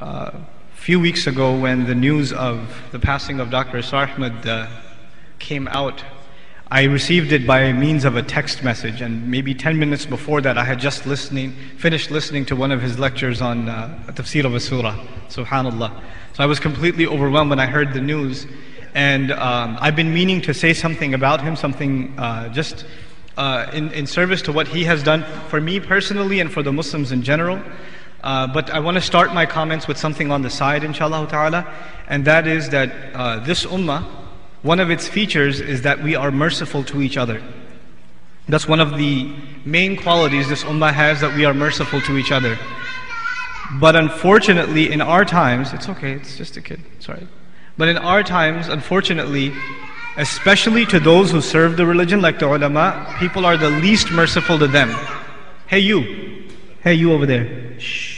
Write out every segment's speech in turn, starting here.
A few weeks ago, when the news of the passing of Dr. Ustadh Ahmed came out, I received it by means of a text message, and maybe 10 minutes before that I had just finished listening to one of his lectures on tafsir of a surah, subhanallah. So I was completely overwhelmed when I heard the news, and I've been meaning to say something about him, something just in service to what he has done for me personally and for the Muslims in general. But I want to start my comments with something on the side, inshallah ta'ala, and that is that this ummah, one of its features is that we are merciful to each other. That's one of the main qualities this ummah has, that we are merciful to each other. But unfortunately, in our times, it's okay, it's just a kid, sorry. But in our times, unfortunately, especially to those who serve the religion, like the ulema, people are the least merciful to them. Hey you over there. Shh.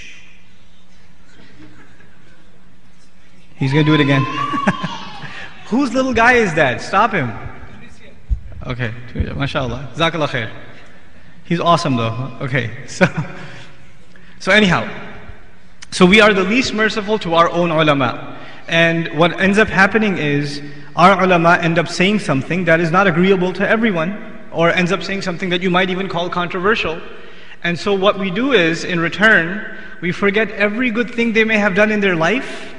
He's going to do it again. Whose little guy is that? Stop him. Okay, mashallah. Jazakallah khair. He's awesome though. Okay, so anyhow. So we are the least merciful to our own ulama. And what ends up happening is, our ulama end up saying something that is not agreeable to everyone, or ends up saying something that you might even call controversial. And so what we do is, in return, we forget every good thing they may have done in their life,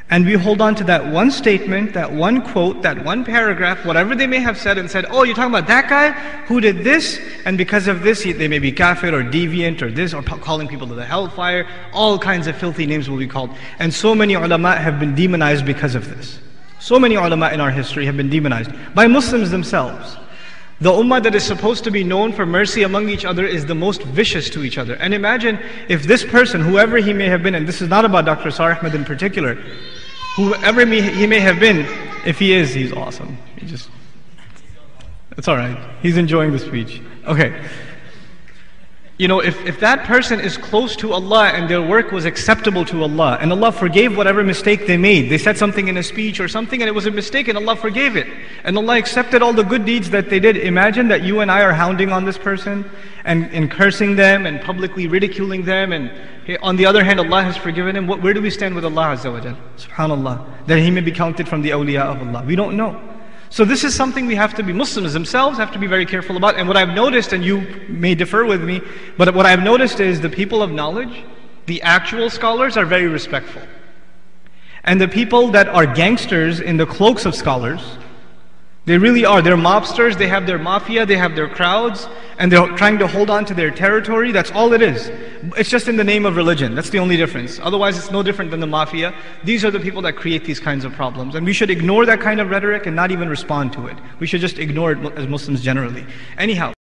and we hold on to that one statement, that one quote, that one paragraph, whatever they may have said, and said, oh, you're talking about that guy who did this, and because of this they may be kafir or deviant or this, or calling people to the hellfire. All kinds of filthy names will be called. And so many ulama have been demonized because of this. So many ulama in our history have been demonized by Muslims themselves. The ummah that is supposed to be known for mercy among each other is the most vicious to each other. And imagine if this person, whoever he may have been, and this is not about Dr. Ustadh Ahmed in particular, whoever he may have been, if he is, he's awesome. It's alright. He's enjoying the speech. Okay. You know, if that person is close to Allah and their work was acceptable to Allah, and Allah forgave whatever mistake they made, they said something in a speech or something and it was a mistake and Allah forgave it, and Allah accepted all the good deeds that they did, imagine that you and I are hounding on this person and cursing them and publicly ridiculing them, and on the other hand Allah has forgiven him. Where do we stand with Allah Azza wa Jal? Subhanallah. That he may be counted from the awliya of Allah. We don't know. So this is something we have to be, Muslims themselves have to be very careful about. And what I've noticed, and you may differ with me, but what I've noticed is the people of knowledge, the actual scholars, are very respectful. And the people that are gangsters in the cloaks of scholars, they really are. They're mobsters, they have their mafia, they have their crowds, and they're trying to hold on to their territory. That's all it is. It's just in the name of religion. That's the only difference. Otherwise, it's no different than the mafia. These are the people that create these kinds of problems. And we should ignore that kind of rhetoric and not even respond to it. We should just ignore it as Muslims generally. Anyhow.